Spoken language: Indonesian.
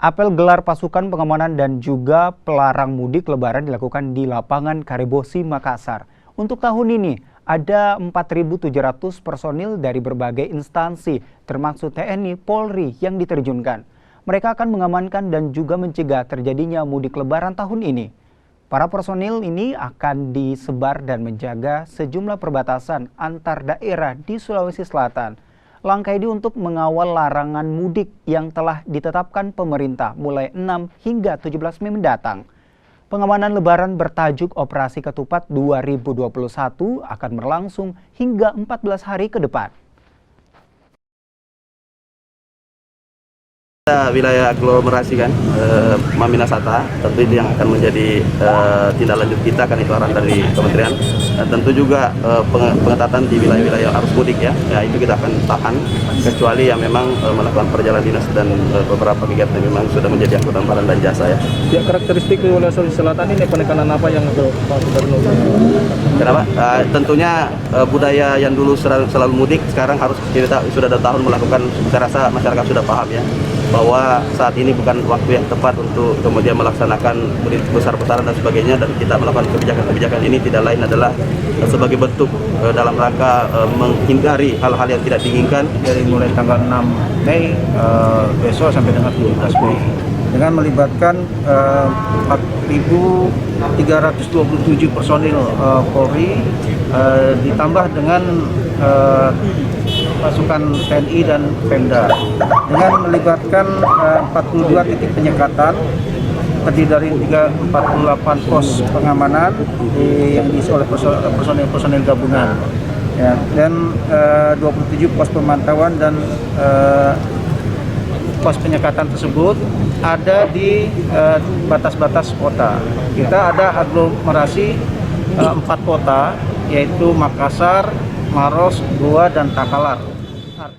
Apel gelar pasukan pengamanan dan juga pelarang mudik lebaran dilakukan di lapangan Karebosi, Makassar. Untuk tahun ini ada 4.700 personil dari berbagai instansi termasuk TNI, Polri yang diterjunkan. Mereka akan mengamankan dan juga mencegah terjadinya mudik lebaran tahun ini. Para personil ini akan disebar dan menjaga sejumlah perbatasan antar daerah di Sulawesi Selatan. Langkah ini untuk mengawal larangan mudik yang telah ditetapkan pemerintah mulai 6 hingga 17 Mei mendatang. Pengamanan lebaran bertajuk Operasi Ketupat 2021 akan berlangsung hingga 14 hari ke depan. Wilayah aglomerasi kan, Maminasata, tentu itu yang akan menjadi tindak lanjut kita, kan itu arahan dari kementerian. Dan tentu juga pengetatan di wilayah-wilayah arus mudik ya, itu kita akan tahan, kecuali yang memang melakukan perjalanan dinas dan beberapa kegiatan yang memang sudah menjadi angkutan barang dan jasa ya. Ya, karakteristik wilayah Sulawesi Selatan ini penekanan apa yang Pak Gubernur? Kenapa? Tentunya budaya yang dulu selalu mudik, sekarang harus kita sudah 2 tahun melakukan, saya rasa masyarakat sudah paham ya, bahwa saat ini bukan waktu yang tepat untuk kemudian melaksanakan besar-besaran dan sebagainya, dan kita melakukan kebijakan-kebijakan ini tidak lain adalah sebagai bentuk dalam rangka menghindari hal-hal yang tidak diinginkan. Dari mulai tanggal 6 Mei besok sampai dengan 17 Mei dengan melibatkan 4.327 personil Polri ditambah dengan pasukan TNI dan Pemda dengan melibatkan 42 titik penyekatan terdiri dari 48 pos pengamanan yang diisi oleh personil gabungan ya, dan 27 pos pemantauan dan pos penyekatan tersebut ada di batas-batas kota. Kita ada aglomerasi 4 kota yaitu Makassar, Maros, Goa, dan Takalar.